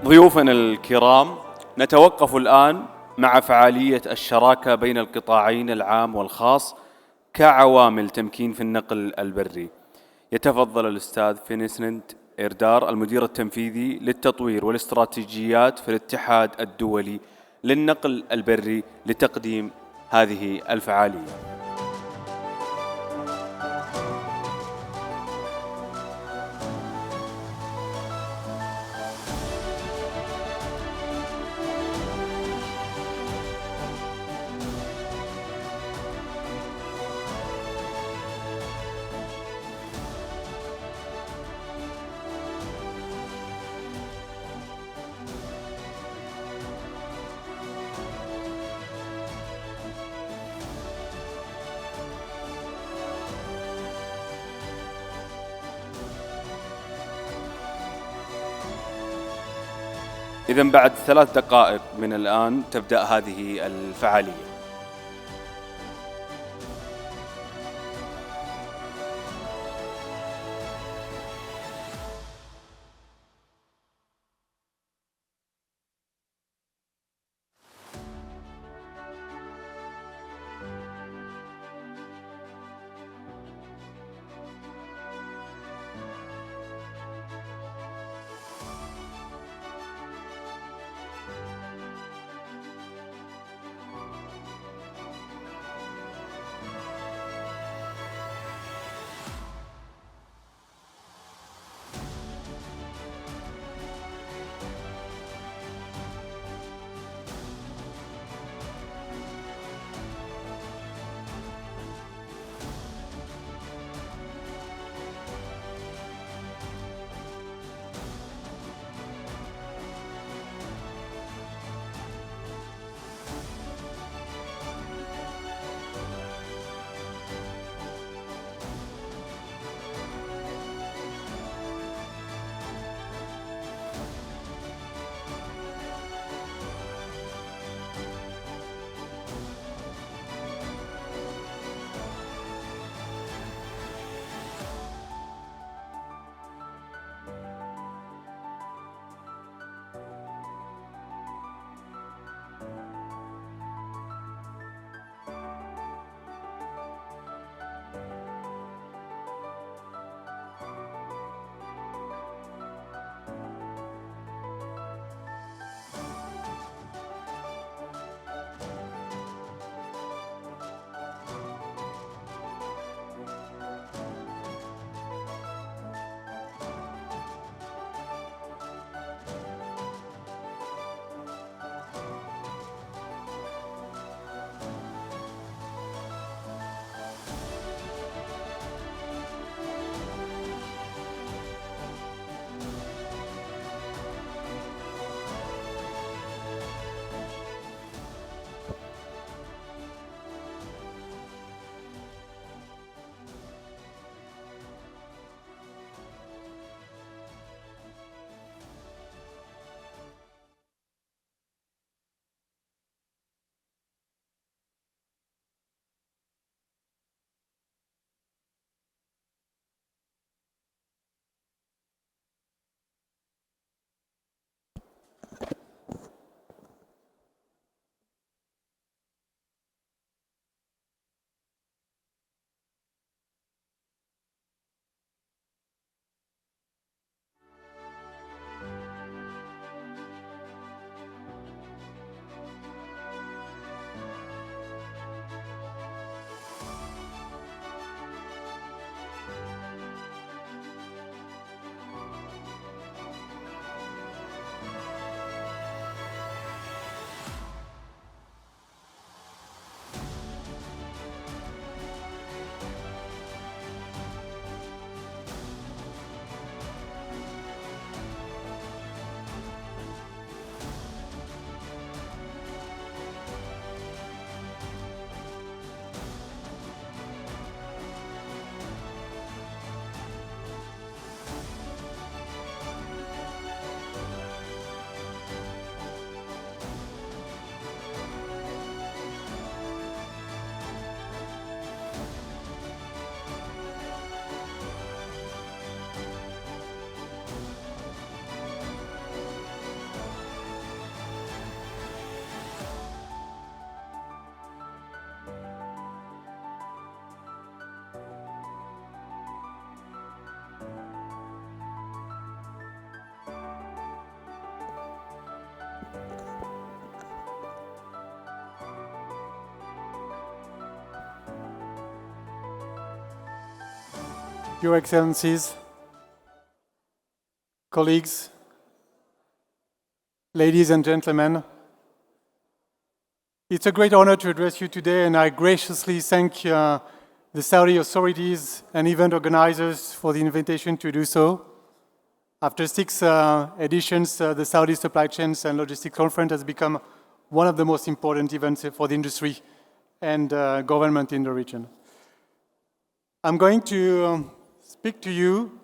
ضيوفنا الكرام، نتوقف الآن مع فعالية الشراكة بين القطاعين العام والخاص كعوامل تمكين في النقل البري. يتفضل الأستاذ فينسينت إيرار المدير التنفيذي للتطوير والاستراتيجيات في الاتحاد الدولي للنقل البري لتقديم هذه الفعالية. إذن بعد 3 دقائق من الآن تبدأ هذه الفعالية. Your Excellencies, colleagues, ladies and gentlemen, it's a great honor to address you today, and I graciously thank the Saudi authorities and event organizers for the invitation to do so. After 6 editions, the Saudi Supply Chains and Logistics Conference has become one of the most important events for the industry and government in the region. I'm going to speak to you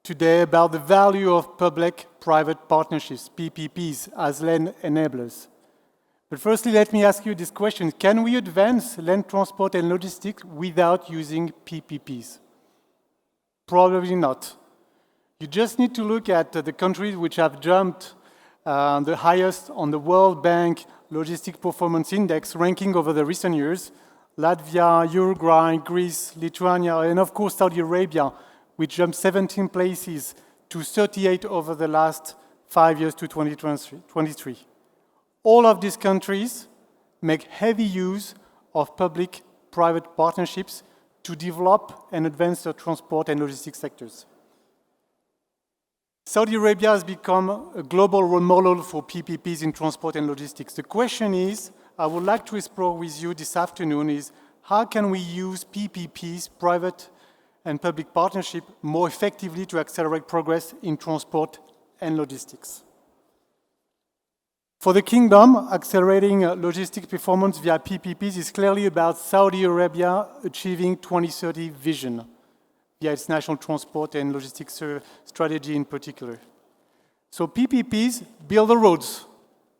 today about the value of public-private partnerships, PPPs, as land enablers. But firstly, let me ask you this question. Can we advance land transport and logistics without using PPPs? Probably not. You just need to look at the countries which have jumped the highest on the World Bank Logistic Performance Index ranking over the recent years: Latvia, Uruguay, Greece, Lithuania, and of course Saudi Arabia, which jumped 17 places to 38 over the last 5 years to 2023. All of these countries make heavy use of public-private partnerships to develop and advance their transport and logistics sectors. Saudi Arabia has become a global role model for PPPs in transport and logistics. The question is, I would like to explore with you this afternoon, is how can we use PPPs, private and public partnership, more effectively to accelerate progress in transport and logistics? For the Kingdom, accelerating logistic performance via PPPs is clearly about Saudi Arabia achieving 2030 vision via its national transport and logistics strategy in particular. So PPPs build the roads,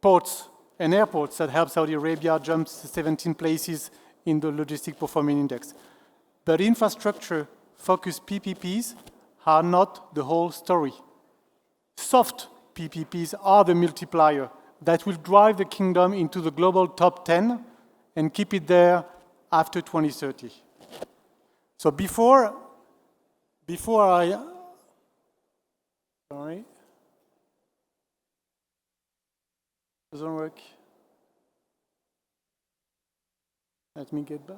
ports, and airports that help Saudi Arabia jump 17 places in the Logistic Performance Index. But infrastructure-focused PPPs are not the whole story. Soft PPPs are the multiplier that will drive the Kingdom into the global top 10 and keep it there after 2030. So before I, sorry, doesn't work. Let me get back.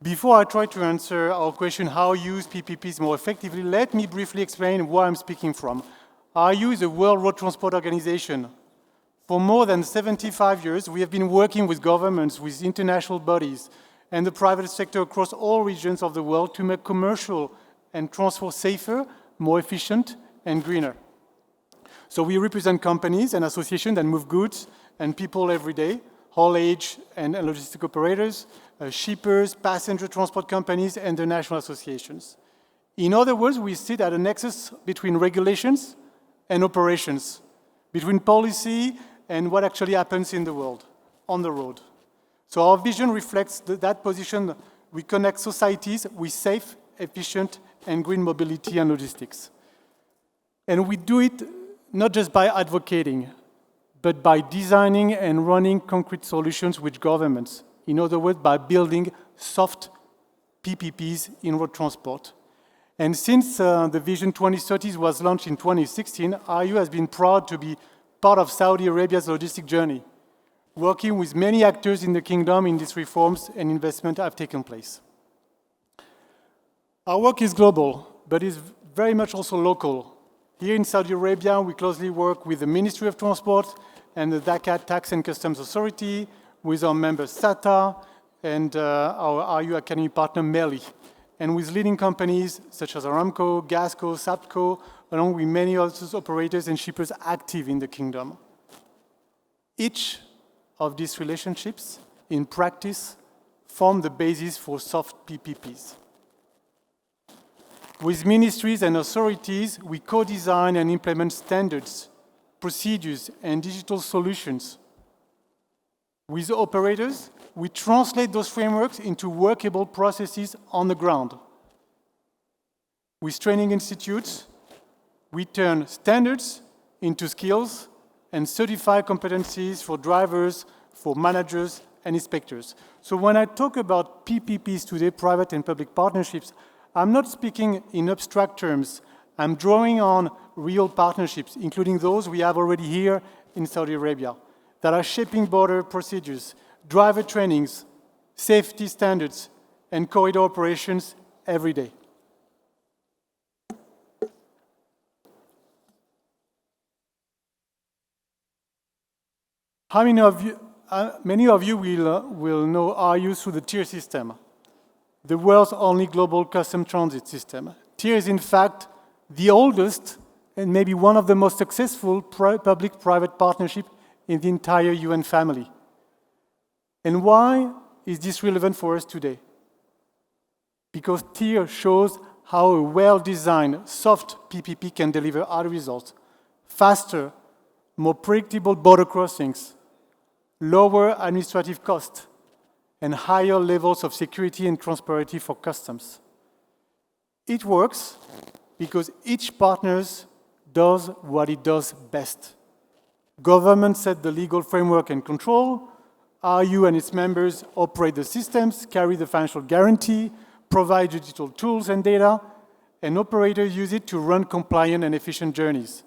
Before I try to answer our question, how use PPPs more effectively, let me briefly explain where I'm speaking from. IU is a World Road Transport Organization. For more than 75 years, we have been working with governments, with international bodies, and the private sector across all regions of the world to make commercial and transport safer, more efficient, and greener. So we represent companies and associations that move goods and people every day, haulage and logistic operators, shippers, passenger transport companies, and the national associations. In other words, we sit at a nexus between regulations and operations, between policy and what actually happens in the world, on the road. So our vision reflects that position. We connect societies with safe, efficient, and green mobility and logistics. And we do it not just by advocating, but by designing and running concrete solutions with governments. In other words, by building soft PPPs in road transport. And since the Vision 2030 was launched in 2016, IU has been proud to be part of Saudi Arabia's logistic journey, working with many actors in the Kingdom in these reforms and investment have taken place. Our work is global, but is very much also local. Here in Saudi Arabia, we closely work with the Ministry of Transport and the Dhaka Tax and Customs Authority, with our member SATA and our RU Academy partner MELI, and with leading companies such as Aramco, Gasco, Sapco, along with many other operators and shippers active in the Kingdom. Each of these relationships, in practice, form the basis for soft PPPs. With ministries and authorities, we co-design and implement standards, procedures, and digital solutions. With operators, we translate those frameworks into workable processes on the ground. With training institutes, we turn standards into skills and certify competencies for drivers, for managers, and inspectors. So when I talk about PPPs today, private and public partnerships, I'm not speaking in abstract terms. I'm drawing on real partnerships, including those we have already here in Saudi Arabia. that are shaping border procedures, driver trainings, safety standards, and corridor operations every day. How many of you will know RU through the TIER system, the world's only global custom transit system. TIER is in fact the oldest and maybe one of the most successful public-private partnerships in the entire UN family. And why is this relevant for us today? Because TIER shows how a well-designed soft PPP can deliver other results: faster, more predictable border crossings, lower administrative costs, and higher levels of security and transparency for customs. It works because each partner does what it does best. Government set the legal framework and control, RU and its members operate the systems, carry the financial guarantee, provide digital tools and data, and operators use it to run compliant and efficient journeys.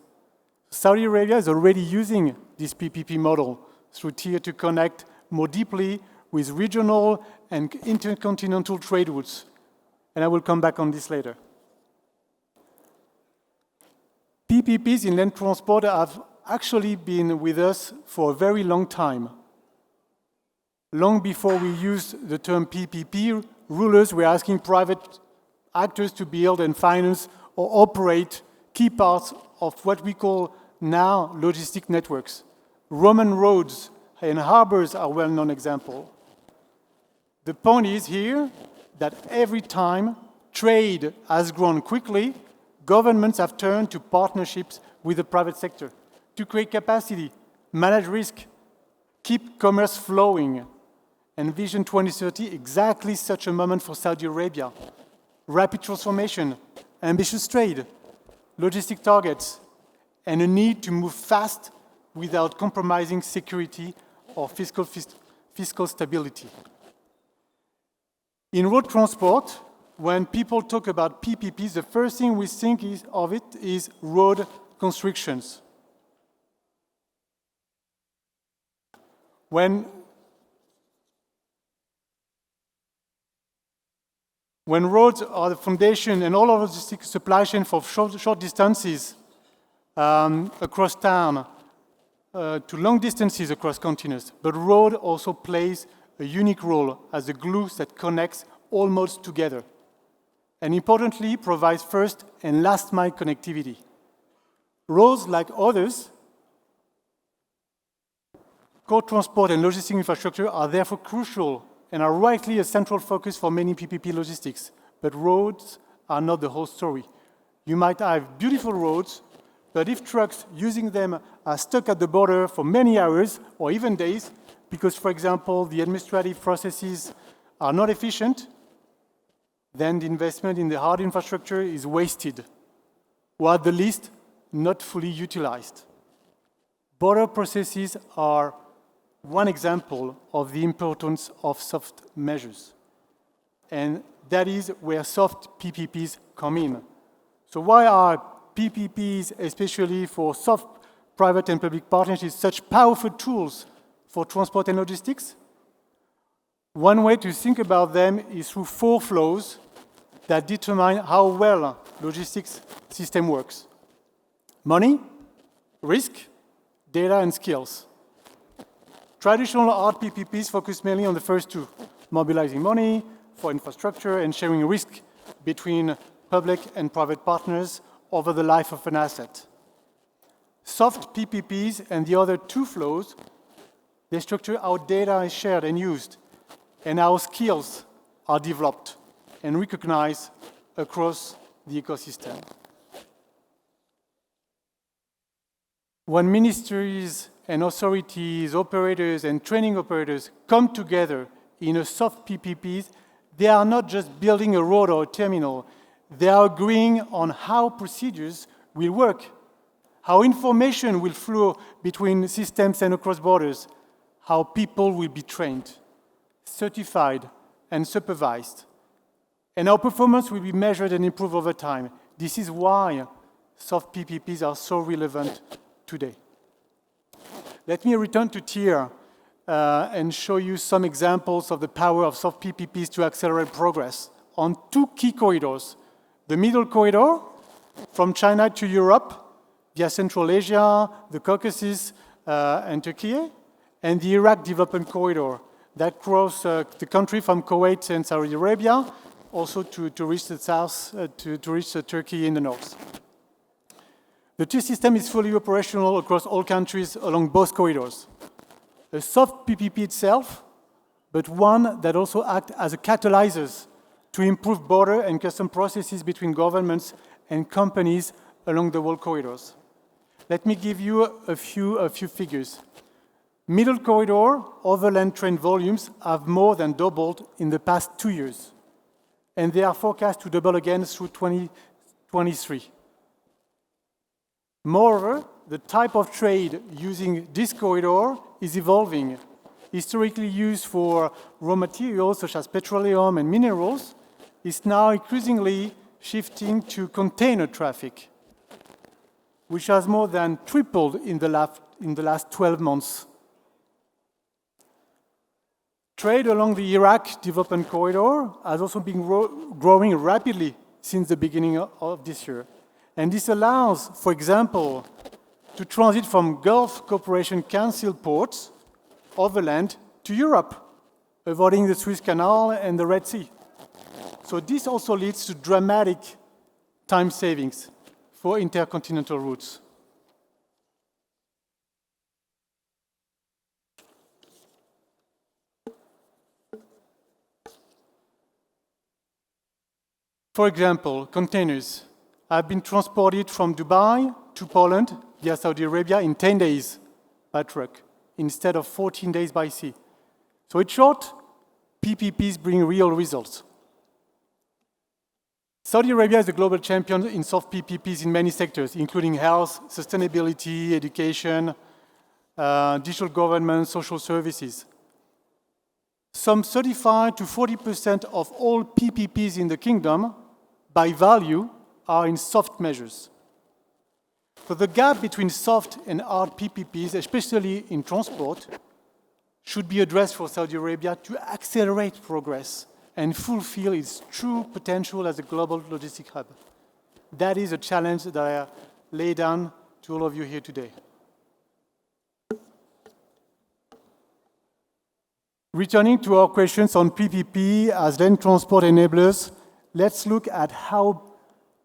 Saudi Arabia is already using this PPP model through TIER to connect more deeply with regional and intercontinental trade routes. And I will come back on this later. PPPs in land transport have actually been with us for a very long time. Long before we used the term PPP, rulers were asking private actors to build and finance or operate key parts of what we call now logistic networks. Roman roads and harbors are well-known examples. The point is here that every time trade has grown quickly, governments have turned to partnerships with the private sector to create capacity, manage risk, keep commerce flowing. And Vision 2030, exactly such a moment for Saudi Arabia. Rapid transformation, ambitious trade, logistic targets, and a need to move fast without compromising security or fiscal stability. In road transport, when people talk about PPPs, the first thing we think of it is road constructions. When roads are the foundation and all of logistics supply chain for short distances across town to long distances across continents, but road also plays a unique role as a glue that connects all modes together, and importantly, provides first and last mile connectivity. Roads, like others, core transport and logistic infrastructure are therefore crucial and are rightly a central focus for many PPP logistics. But roads are not the whole story. You might have beautiful roads, but if trucks using them are stuck at the border for many hours or even days, because, for example, the administrative processes are not efficient, then the investment in the hard infrastructure is wasted, or at the least, not fully utilized. Border processes are one example of the importance of soft measures. And that is where soft PPPs come in. So why are PPPs, especially for soft private and public partnerships, such powerful tools for transport and logistics? One way to think about them is through 4 flows that determine how well logistics system works: money, risk, data, and skills. Traditional hard PPPs focus mainly on the first 2, mobilizing money for infrastructure and sharing risk between public and private partners over the life of an asset. Soft PPPs and the other 2 flows, they structure how data is shared and used, and how skills are developed and recognized across the ecosystem. When ministries and authorities, operators, and training operators come together in a soft PPPs, they are not just building a road or a terminal. They are agreeing on how procedures will work, how information will flow between systems and across borders, how people will be trained, certified, and supervised, and how performance will be measured and improved over time. This is why soft PPPs are so relevant today. Let me return to TIR and show you some examples of the power of soft PPPs to accelerate progress on two key corridors. The middle corridor, from China to Europe, via Central Asia, the Caucasus, and Turkey, and the Iraq development corridor that crosses the country from Kuwait and Saudi Arabia, also to reach the south, to reach Turkey in the north. The TIR system is fully operational across all countries along both corridors. A soft PPP itself, but one that also acts as a catalyst to improve border and custom processes between governments and companies along the whole corridors. Let me give you a few figures. Middle corridor overland train volumes have more than doubled in the past 2 years, and they are forecast to double again through 2023. Moreover, the type of trade using this corridor is evolving. Historically used for raw materials such as petroleum and minerals, is now increasingly shifting to container traffic, which has more than tripled in the last 12 months. Trade along the Iraq development corridor has also been growing rapidly since the beginning of this year. And this allows, for example, to transit from Gulf Cooperation Council ports overland to Europe, avoiding the Suez Canal and the Red Sea. So this also leads to dramatic time savings for intercontinental routes. For example, containers have been transported from Dubai to Poland via Saudi Arabia in 10 days by truck, instead of 14 days by sea. So in short, PPPs bring real results. Saudi Arabia is a global champion in soft PPPs in many sectors, including health, sustainability, education, digital government, social services. Some 35 to 40% of all PPPs in the kingdom, by value, are in soft measures. So the gap between soft and hard PPPs, especially in transport, should be addressed for Saudi Arabia to accelerate progress and fulfill its true potential as a global logistic hub. That is a challenge that I lay down to all of you here today. Returning to our questions on PPP as land transport enablers, let's look at how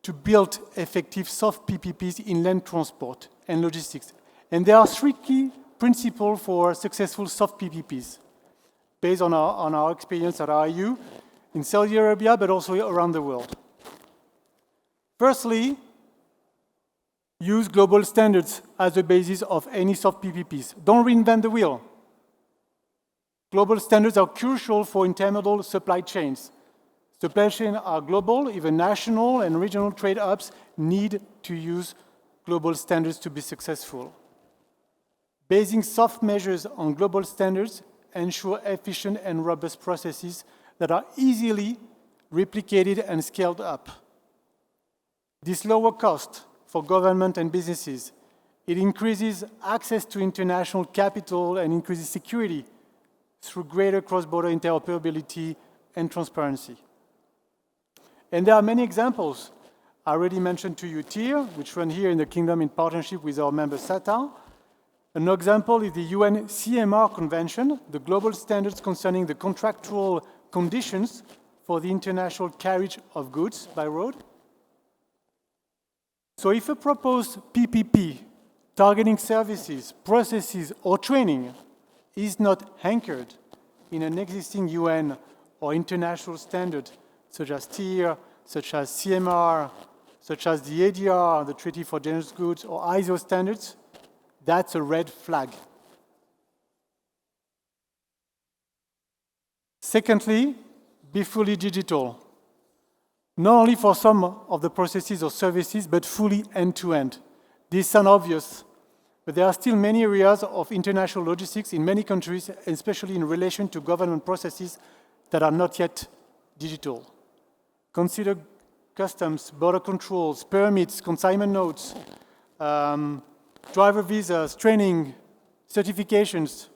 to build effective soft PPPs in land transport and logistics. And there are three key principles for successful soft PPPs, based on our experience at RIU in Saudi Arabia, but also around the world. Firstly, use global standards as the basis of any soft PPPs. Don't reinvent the wheel. Global standards are crucial for intermodal supply chains. Supply chains are global, even national and regional trade hubs need to use global standards to be successful. Basing soft measures on global standards ensure efficient and robust processes that are easily replicated and scaled up. This lower cost for government and businesses. It increases access to international capital and increases security through greater cross-border interoperability and transparency. And there are many examples. I already mentioned to you TIR, which run here in the Kingdom in partnership with our member SATA. An example is the UN CMR Convention, the global standards concerning the contractual conditions for the international carriage of goods by road. So if a proposed PPP targeting services, processes, or training is not anchored in an existing UN or international standard, such as TIR, such as CMR, such as the ADR, the Treaty for Dangerous Goods, or ISO standards, that's a red flag. Secondly, be fully digital. Not only for some of the processes or services, but fully end-to-end. This sounds obvious, but there are still many areas of international logistics in many countries, especially in relation to government processes that are not yet digital. Consider customs, border controls, permits, consignment notes, driver visas, training, Certifications.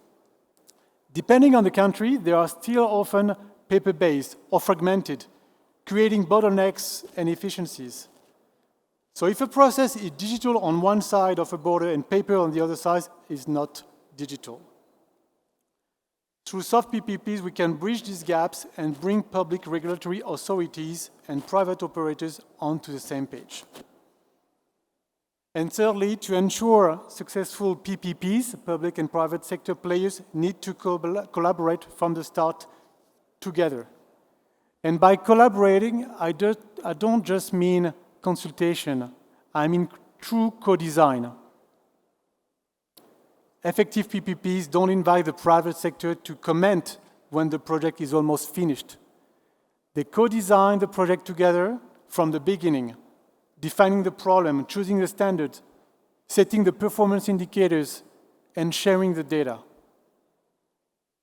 Depending on the country, they are still often paper-based or fragmented, creating bottlenecks and inefficiencies. So if a process is digital on one side of a border and paper on the other side, is not digital. Through soft PPPs, we can bridge these gaps and bring public regulatory authorities and private operators onto the same page. And thirdly, to ensure successful PPPs, public and private sector players need to collaborate from the start together. And by collaborating, I don't just mean consultation, I mean true co-design. Effective PPPs don't invite the private sector to comment when the project is almost finished. They co-design the project together from the beginning, defining the problem, choosing the standards, setting the performance indicators, and sharing the data.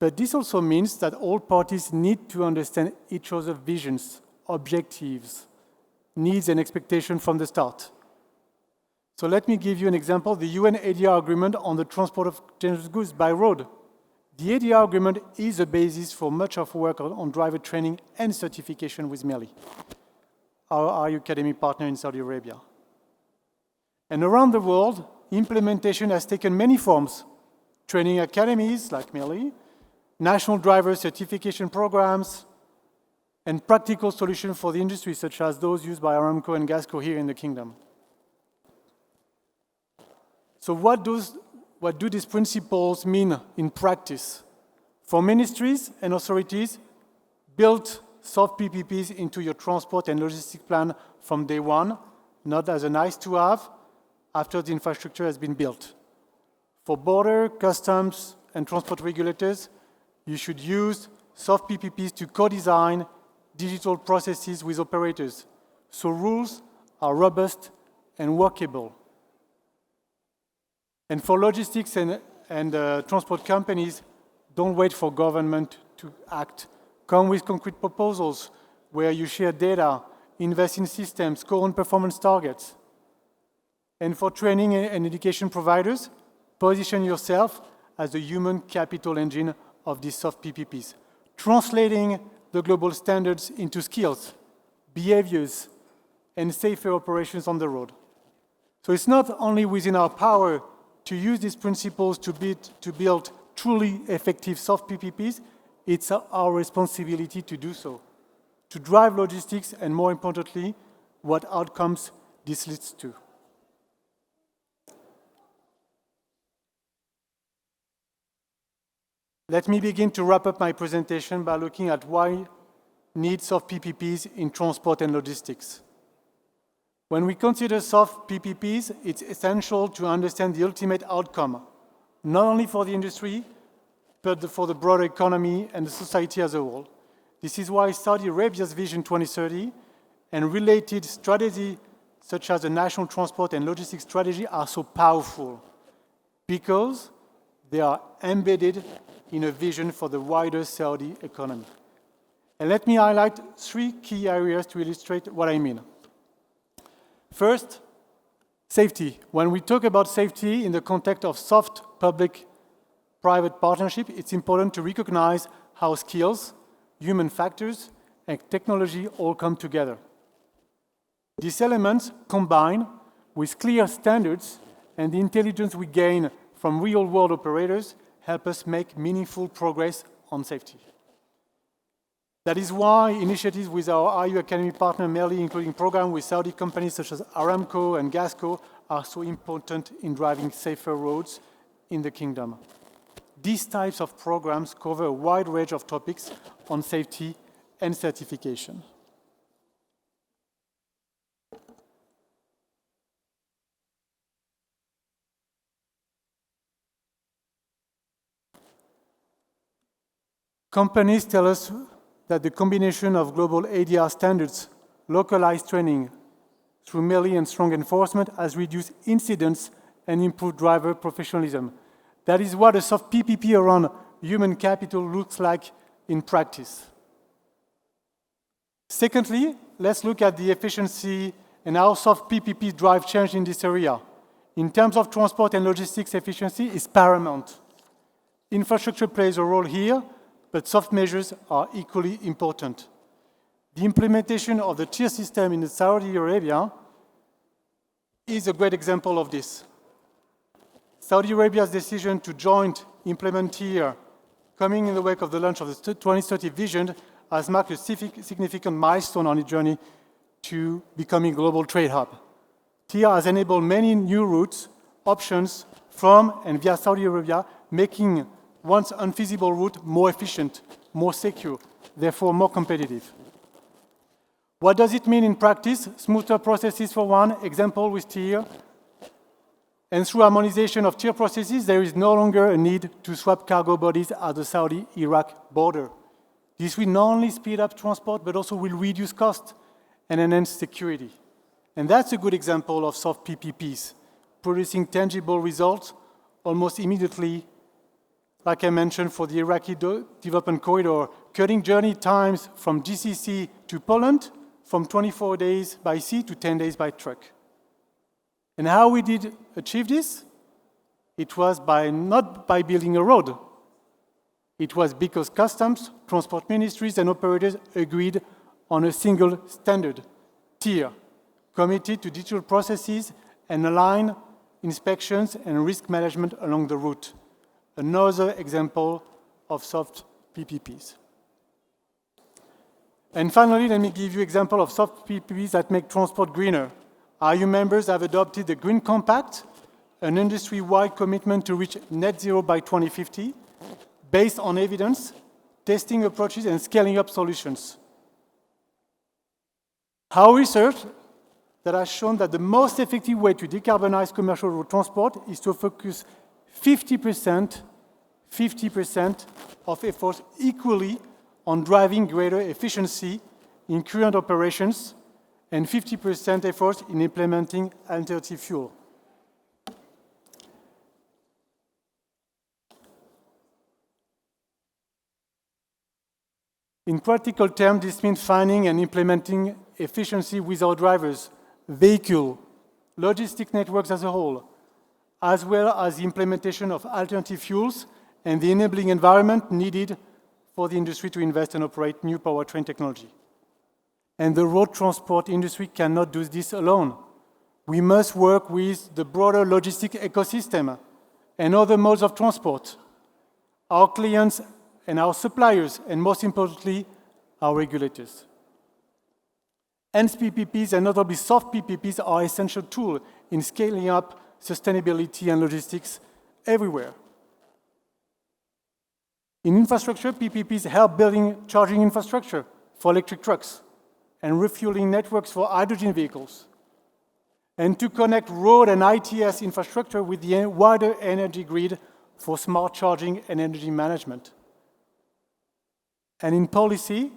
But this also means that all parties need to understand each other's visions, objectives, needs, and expectations from the start. So let me give you an example, the UN ADR agreement on the transport of dangerous goods by road. The ADR agreement is a basis for much of work on driver training and certification with MELI, our RU Academy partner in Saudi Arabia. And around the world, implementation has taken many forms. Training academies like MELI, national driver certification programs, and practical solutions for the industry, such as those used by Aramco and Gasco here in the Kingdom. So what do these principles mean in practice? For ministries and authorities, build soft PPPs into your transport and logistics plan from day one, not as a nice to have, after the infrastructure has been built. For border, customs, and transport regulators, you should use soft PPPs to co-design digital processes with operators, so rules are robust and workable. And for logistics and transport companies, don't wait for government to act. Come with concrete proposals where you share data, invest in systems, co-own performance targets. And for training and education providers, position yourself as the human capital engine of these soft PPPs, translating the global standards into skills, behaviors, and safer operations on the road. So it's not only within our power to use these principles to build truly effective soft PPPs, it's our responsibility to do so, to drive logistics and, more importantly, what outcomes this leads to. Let me begin to wrap up my presentation by looking at why need soft PPPs in transport and logistics. When we consider soft PPPs, it's essential to understand the ultimate outcome, not only for the industry, but for the broader economy and the society as a whole. This is why Saudi Arabia's Vision 2030 and related strategies such as the National Transport and Logistics Strategy are so powerful, because they are embedded in a vision for the wider Saudi economy. And let me highlight 3 key areas to illustrate what I mean. First, safety. When we talk about safety in the context of soft public-private partnership, it's important to recognize how skills, human factors, and technology all come together. These elements combine with clear standards and the intelligence we gain from real-world operators help us make meaningful progress on safety. That is why initiatives with our RU Academy partner MELI, including programs with Saudi companies such as Aramco and Gasco, are so important in driving safer roads in the Kingdom. These types of programs cover a wide range of topics on safety and certification. Companies tell us that the combination of global ADR standards, localized training through MELI and strong enforcement has reduced incidents and improved driver professionalism. That is what a soft PPP around human capital looks like in practice. Secondly, let's look at the efficiency and how soft PPPs drive change in this area. In terms of transport and logistics, efficiency is paramount. Infrastructure plays a role here, but soft measures are equally important. The implementation of the tier system in Saudi Arabia is a great example of this. Saudi Arabia's decision to join implement tier, coming in the wake of the launch of the 2030 vision, has marked a significant milestone on its journey to becoming a global trade hub. TIA has enabled many new routes, options from and via Saudi Arabia, making once unfeasible route more efficient, more secure, therefore more competitive. What does it mean in practice? Smoother processes for one, example with TIA. And through harmonization of tier processes, there is no longer a need to swap cargo bodies at the Saudi-Iraq border. This will not only speed up transport, but also will reduce cost and enhance security. And that's a good example of soft PPPs, producing tangible results almost immediately, like I mentioned for the Iraqi development corridor, cutting journey times from GCC to Poland from 24 days by sea to 10 days by truck. And how we did achieve this? It was not by building a road. It was because customs, transport ministries, and operators agreed on a single standard, tier, committed to digital processes and align inspections and risk management along the route. Another example of soft PPPs. And finally, let me give you an example of soft PPPs that make transport greener. IU members have adopted the Green Compact, an industry-wide commitment to reach net zero by 2050, based on evidence, testing approaches, and scaling up solutions. Our research that has shown that the most effective way to decarbonize commercial road transport is to focus 50% of efforts equally on driving greater efficiency in current operations and 50% efforts in implementing alternative fuel. In practical terms, this means finding and implementing efficiency with our drivers, vehicle, logistic networks as a whole, as well as the implementation of alternative fuels and the enabling environment needed for the industry to invest and operate new powertrain technology. And the road transport industry cannot do this alone. We must work with the broader logistic ecosystem and other modes of transport, our clients and our suppliers, and most importantly, our regulators. Hence, PPPs, and notably soft PPPs, are essential tools in scaling up sustainability and logistics everywhere. In infrastructure, PPPs help building charging infrastructure for electric trucks and refueling networks for hydrogen vehicles, and to connect road and ITS infrastructure with the wider energy grid for smart charging and energy management. And in policy,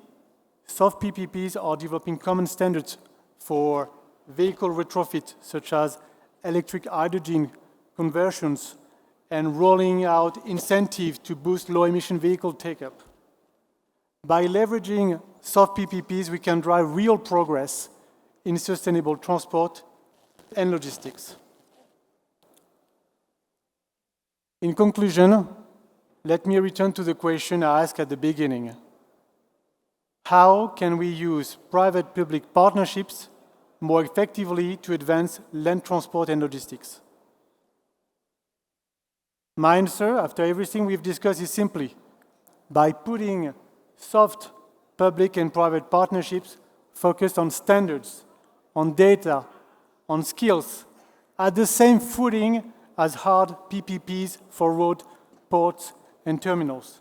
soft PPPs are developing common standards for vehicle retrofit, such as electric hydrogen conversions, and rolling out incentives to boost low-emission vehicle take-up. By leveraging soft PPPs, we can drive real progress in sustainable transport and logistics. In conclusion, let me return to the question I asked at the beginning. How can we use private-public partnerships more effectively to advance land transport and logistics? My answer, after everything we've discussed, is simply by putting soft public and private partnerships focused on standards, on data, on skills, at the same footing as hard PPPs for road, ports, and terminals.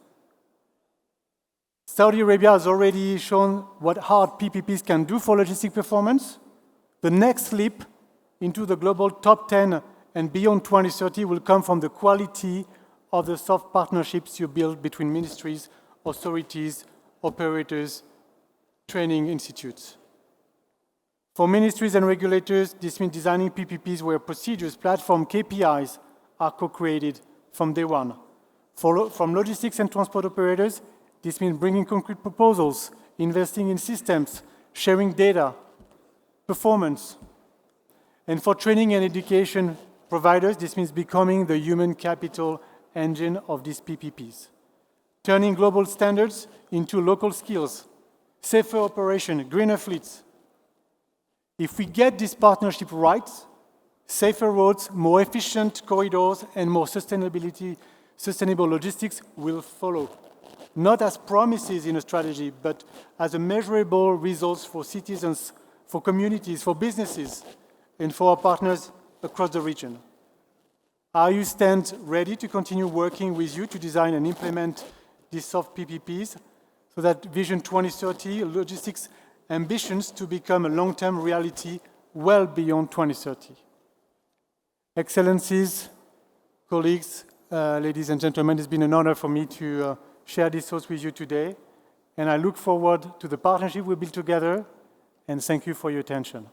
Saudi Arabia has already shown what hard PPPs can do for logistic performance. The next leap into the global top 10 and beyond 2030 will come from the quality of the soft partnerships you build between ministries, authorities, operators, training institutes. For ministries and regulators, this means designing PPPs where procedures, platform, KPIs are co-created from day one. From logistics and transport operators, this means bringing concrete proposals, investing in systems, sharing data, performance. And for training and education providers, this means becoming the human capital engine of these PPPs. Turning global standards into local skills, safer operation, greener fleets. If we get this partnership right, safer roads, more efficient corridors, and more sustainable logistics will follow. Not as promises in a strategy, but as a measurable results for citizens, for communities, for businesses, and for our partners across the region. RU stands ready to continue working with you to design and implement these soft PPPs so that Vision 2030 logistics ambitions to become a long-term reality well beyond 2030. Excellencies, colleagues, ladies and gentlemen, it's been an honor for me to share these thoughts with you today, and I look forward to the partnership we build together, and thank you for your attention.